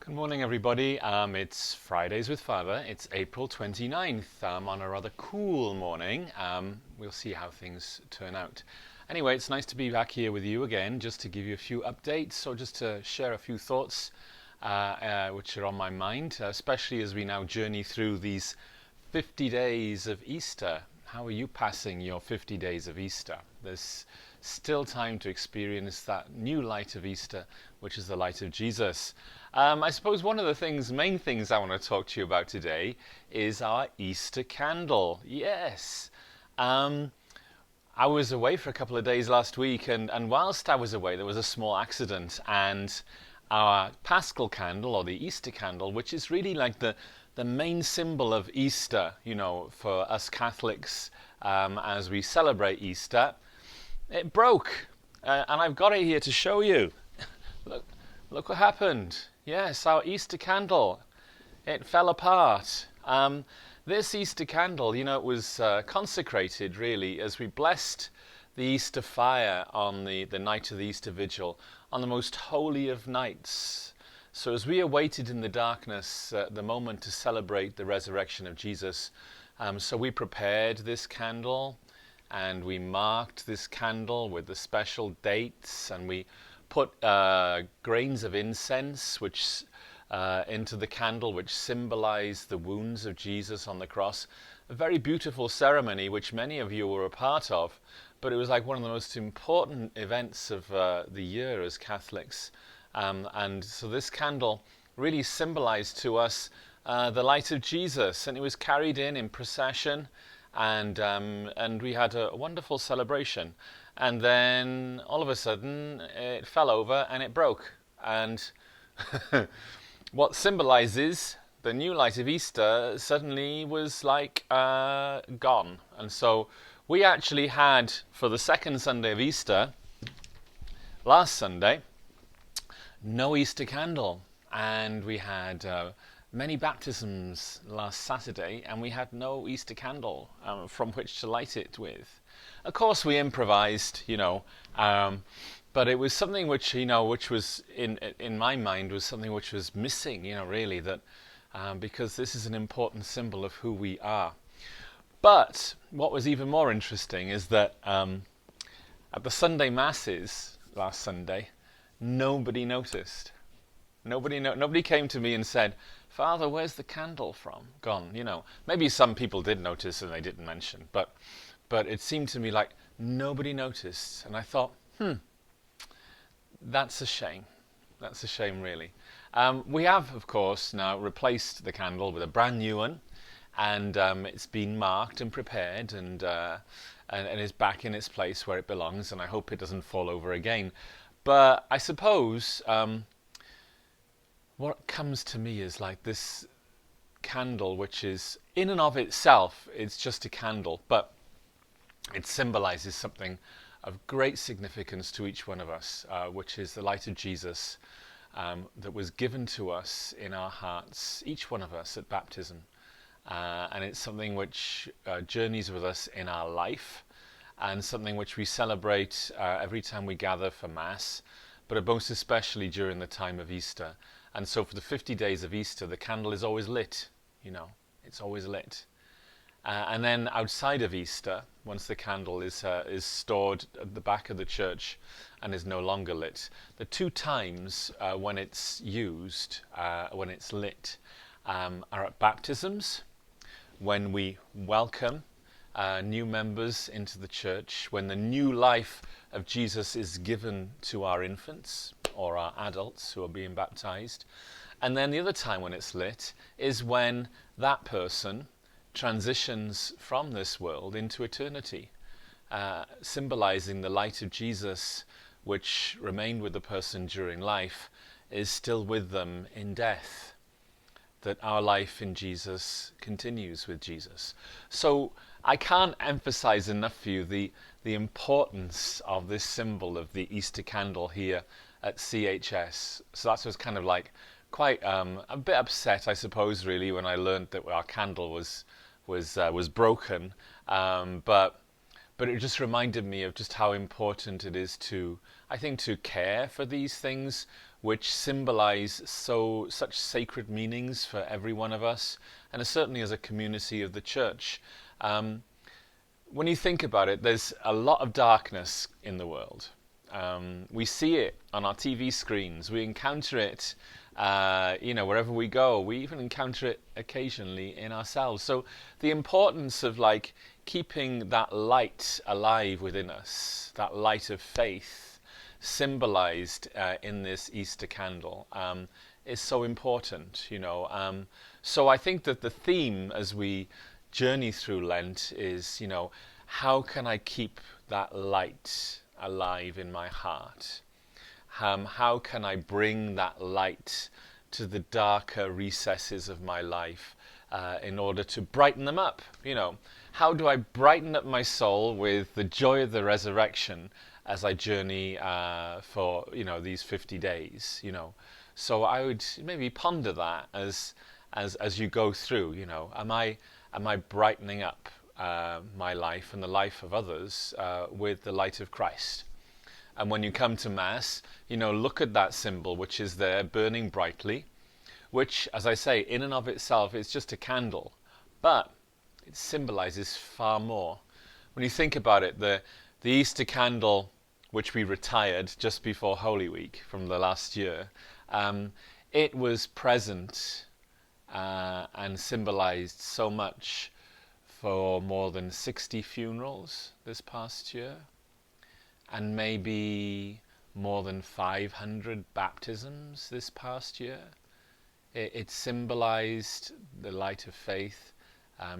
Good morning, everybody. It's Fridays with Father. It's April 29th on a rather cool morning. We'll see how things turn out. Anyway, it's nice to be back here with you again, just to give you a few updates or just to share a few thoughts which are on my mind, especially as we now journey through these 50 days of Easter. How are you passing your 50 days of Easter? There's still time to experience that new light of Easter, which is the light of Jesus. I suppose one of the main things I want to talk to you about today is our Easter candle. Yes. I was away for a couple of days last week, and whilst I was away, there was a small accident, and our Paschal candle, or the Easter candle, which is really like the main symbol of Easter, for us Catholics as we celebrate Easter, it broke. And I've got it here to show you. Look what happened. Yes, our Easter candle. It fell apart. This Easter candle, it was consecrated really as we blessed the Easter fire on the night of the Easter Vigil, on the most holy of nights. So as we awaited in the darkness the moment to celebrate the resurrection of Jesus, so we prepared this candle and we marked this candle with the special dates, and we put grains of incense which into the candle, which symbolize the wounds of Jesus on the cross. A very beautiful ceremony which many of you were a part of, but it was like one of the most important events of the year as Catholics. And so this candle really symbolized to us the light of Jesus, and it was carried in procession, and we had a wonderful celebration. And then all of a sudden it fell over and it broke. And what symbolizes the new light of Easter suddenly was like gone. And so we actually had, for the second Sunday of Easter, last Sunday, no Easter candle. And we had many baptisms last Saturday, and we had no Easter candle from which to light it with. Of course, we improvised, but it was something which, which was in my mind was something which was missing, really, that because this is an important symbol of who we are. But what was even more interesting is that at the Sunday masses last Sunday, nobody noticed. Nobody came to me and said, "Father, where's the candle from? Gone." Maybe some people did notice and they didn't mention, but it seemed to me like nobody noticed. And I thought, that's a shame. That's a shame, really. We have, of course, now replaced the candle with a brand new one, and it's been marked and prepared, and is back in its place where it belongs, and I hope it doesn't fall over again. But I suppose what comes to me is like this candle, which is in and of itself, it's just a candle, but it symbolizes something of great significance to each one of us, which is the light of Jesus that was given to us in our hearts, each one of us at baptism. And it's something which journeys with us in our life, and something which we celebrate every time we gather for Mass, but most especially during the time of Easter. And so for the 50 days of Easter, the candle is always lit, it's always lit. And then outside of Easter, once the candle is stored at the back of the church and is no longer lit, the two times when it's used, when it's lit, are at baptisms, when we welcome new members into the church, when the new life of Jesus is given to our infants or our adults who are being baptized. And then the other time when it's lit is when that person transitions from this world into eternity, symbolizing the light of Jesus, which remained with the person during life, is still with them in death. That our life in Jesus continues with Jesus. So I can't emphasize enough for you the importance of this symbol of the Easter candle here at CHS. So that was kind of like quite a bit upset, I suppose, really, when I learned that our candle was broken. But it just reminded me of just how important it is to, I think, to care for these things which symbolize such sacred meanings for every one of us, and certainly as a community of the church. When you think about it, there's a lot of darkness in the world. We see it on our TV screens. We encounter it, wherever we go. We even encounter it occasionally in ourselves. So the importance of keeping that light alive within us, that light of faith, symbolized in this Easter candle, is so important. So I think that the theme as we journey through Lent is, how can I keep that light alive in my heart? How can I bring that light to the darker recesses of my life in order to brighten them up? How do I brighten up my soul with the joy of the resurrection as I journey for these 50 days? So I would maybe ponder that as you go through. Am I brightening up my life and the life of others with the light of Christ? And when you come to Mass, look at that symbol which is there burning brightly, which, as I say, in and of itself is just a candle, but it symbolizes far more. When you think about it, the Easter candle, which we retired just before Holy Week from the last year, it was present and symbolized so much for more than 60 funerals this past year, and maybe more than 500 baptisms this past year. It symbolized the light of faith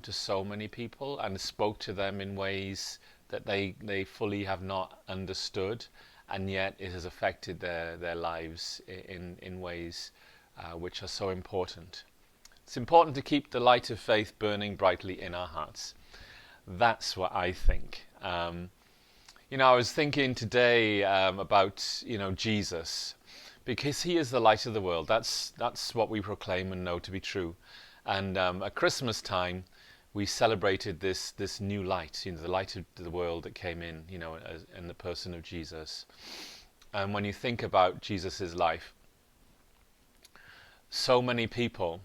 to so many people and spoke to them in ways that they fully have not understood, and yet it has affected their lives in ways which are so important. It's important to keep the light of faith burning brightly in our hearts. That's what I think. I was thinking today about Jesus, because he is the light of the world. That's what we proclaim and know to be true. And at Christmas time, we celebrated this new light, the light of the world that came in, in the person of Jesus. And when you think about Jesus' life, so many people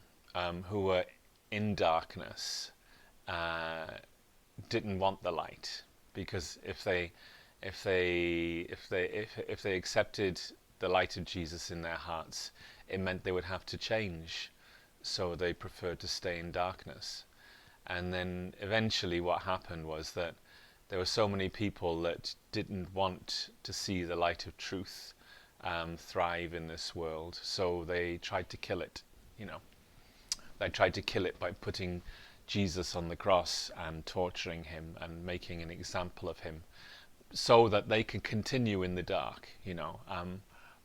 who were in darkness didn't want the light, because if they accepted the light of Jesus in their hearts, it meant they would have to change. So they preferred to stay in darkness. And then eventually what happened was that there were so many people that didn't want to see the light of truth thrive in this world. So they tried to kill it, They tried to kill it by putting Jesus on the cross and torturing him and making an example of him, so that they can continue in the dark,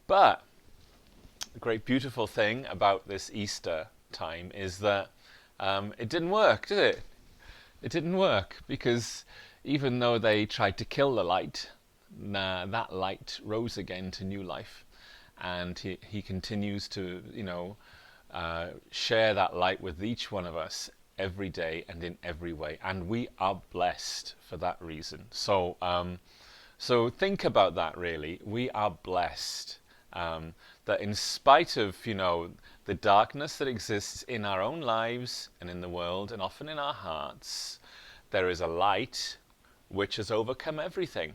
But the great beautiful thing about this Easter time is that it didn't work, did it? It didn't work, because even though they tried to kill the light, that light rose again to new life, and he continues to, share that light with each one of us every day and in every way, and we are blessed for that reason. So think about that. Really, we are blessed that in spite of the darkness that exists in our own lives and in the world and often in our hearts, there is a light which has overcome everything,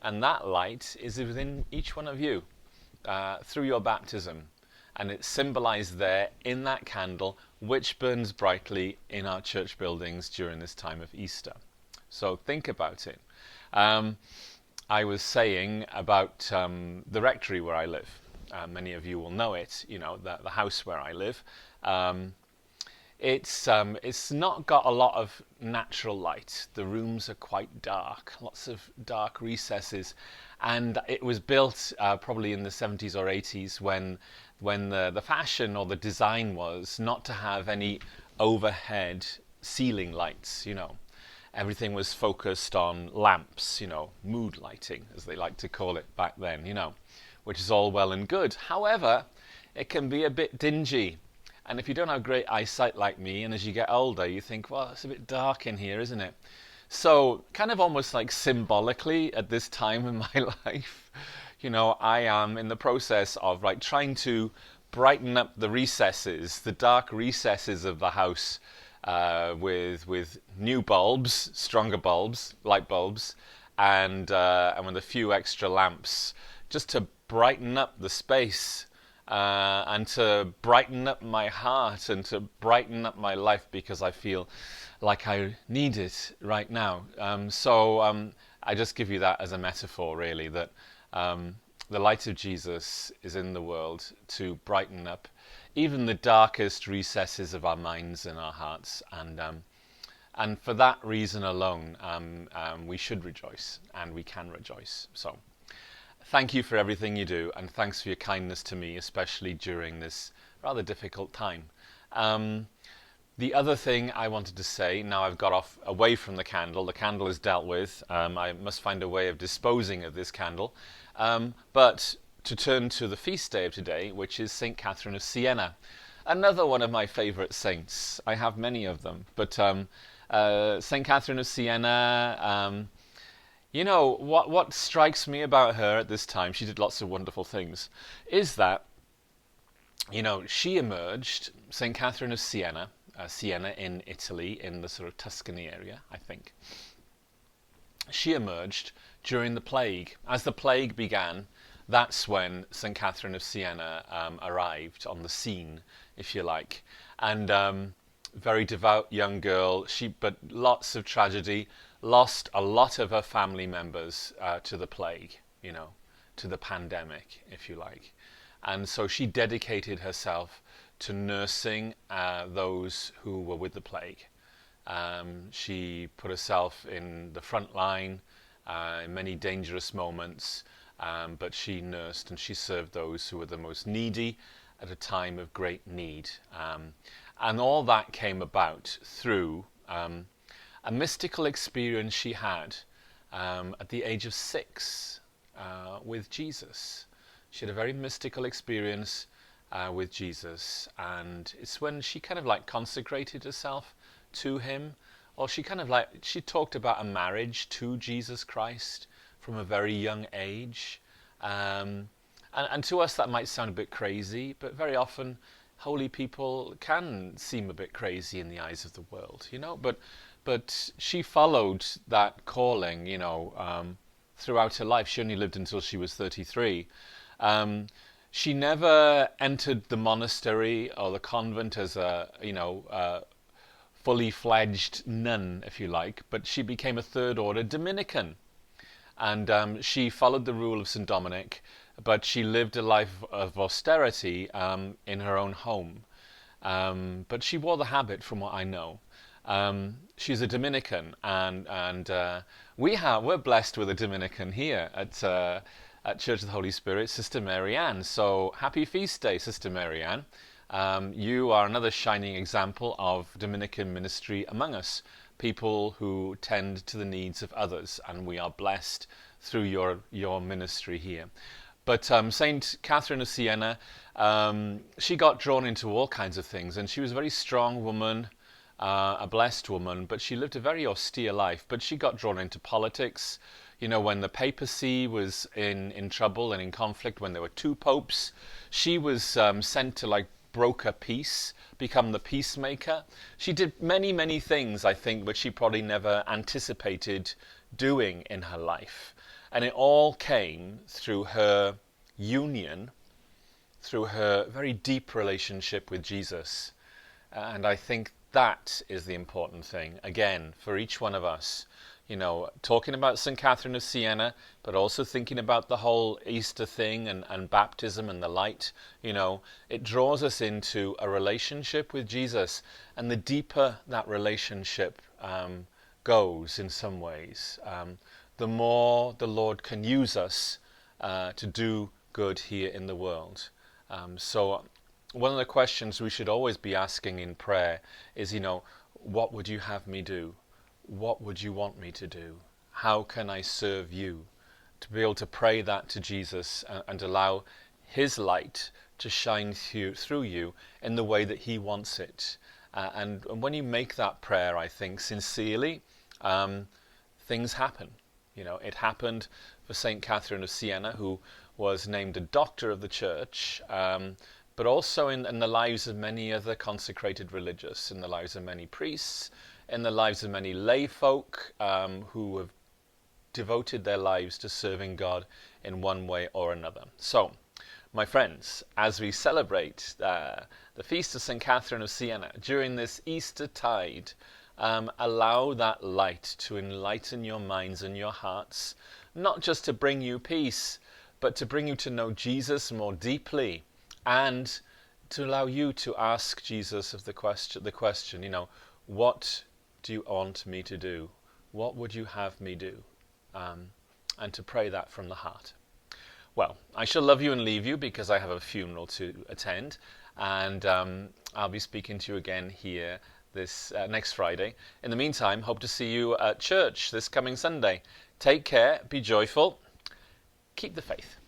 and that light is within each one of you through your baptism, and it's symbolized there in that candle which burns brightly in our church buildings during this time of Easter. So think about it. I was saying about the rectory where I live. Many of you will know it, the house where I live. It's not got a lot of natural light. The rooms are quite dark, lots of dark recesses. And it was built probably in the 70s or 80s when the fashion or the design was not to have any overhead ceiling lights, Everything was focused on lamps, mood lighting, as they like to call it back then, which is all well and good. However, it can be a bit dingy. And if you don't have great eyesight like me, and as you get older, you think, well, it's a bit dark in here, isn't it? So kind of almost like symbolically at this time in my life, I am in the process of trying to brighten up the recesses, the dark recesses of the house, with new bulbs, stronger bulbs, light bulbs, and with a few extra lamps, just to brighten up the space. And to brighten up my heart and to brighten up my life, because I feel like I need it right now. I just give you that as a metaphor, really, that the light of Jesus is in the world to brighten up even the darkest recesses of our minds and our hearts. And for that reason alone, we should rejoice, and we can rejoice. So thank you for everything you do, and thanks for your kindness to me, especially during this rather difficult time. The other thing I wanted to say, now I've got away from the candle is dealt with. I must find a way of disposing of this candle. But to turn to the feast day of today, which is St. Catherine of Siena. Another one of my favourite saints. I have many of them. But St. Catherine of Siena, what strikes me about her at this time, she did lots of wonderful things, is that, she emerged, St. Catherine of Siena, Siena in Italy, in the sort of Tuscany area, I think. She emerged during the plague. As the plague began, that's when St. Catherine of Siena arrived on the scene, if you like. And very devout young girl, but lots of tragedy, lost a lot of her family members to the plague, to the pandemic, if you like. And so she dedicated herself to nursing those who were with the plague. She put herself in the front line in many dangerous moments, but she nursed and she served those who were the most needy at a time of great need. And all that came about through a mystical experience she had at the age of 6 with Jesus. She had a very mystical experience with Jesus, and it's when she kind of consecrated herself to him, or she talked about a marriage to Jesus Christ from a very young age. And to us that might sound a bit crazy, but very often holy people can seem a bit crazy in the eyes of the world, But she followed that calling, throughout her life. She only lived until she was 33. She never entered the monastery or the convent as a fully fledged nun, if you like, but she became a third order Dominican. And she followed the rule of St. Dominic, but she lived a life of austerity in her own home. But she wore the habit, from what I know. She's a Dominican, and we're blessed with a Dominican here at Church of the Holy Spirit, Sister Mary Ann. So happy feast day, Sister Mary Ann. You are another shining example of Dominican ministry among us, people who tend to the needs of others, and we are blessed through your ministry here. But St. Catherine of Siena, she got drawn into all kinds of things, and she was a very strong woman, a blessed woman, but she lived a very austere life. But she got drawn into politics. When the papacy was in trouble and in conflict, when there were 2 popes, she was sent to broker peace, become the peacemaker. She did many, many things, I think, which she probably never anticipated doing in her life. And it all came through her union, through her very deep relationship with Jesus. And I think that is the important thing, again, for each one of us. Talking about St. Catherine of Siena, but also thinking about the whole Easter thing and baptism and the light, it draws us into a relationship with Jesus. And the deeper that relationship goes in some ways, the more the Lord can use us to do good here in the world. So one of the questions we should always be asking in prayer is, what would you have me do? What would you want me to do? How can I serve you? To be able to pray that to Jesus and allow his light to shine through you in the way that he wants it. And when you make that prayer, I think, sincerely, things happen. It happened for St. Catherine of Siena, who was named a doctor of the church, but also in the lives of many other consecrated religious, in the lives of many priests, in the lives of many lay folk who have devoted their lives to serving God in one way or another. So, my friends, as we celebrate the feast of St. Catherine of Siena during this Easter tide, allow that light to enlighten your minds and your hearts, not just to bring you peace, but to bring you to know Jesus more deeply, and to allow you to ask Jesus of the question, what do you want me to do? What would you have me do? And to pray that from the heart. Well, I shall love you and leave you because I have a funeral to attend, and I'll be speaking to you again here this next Friday. In the meantime, hope to see you at church this coming Sunday. Take care, be joyful, keep the faith.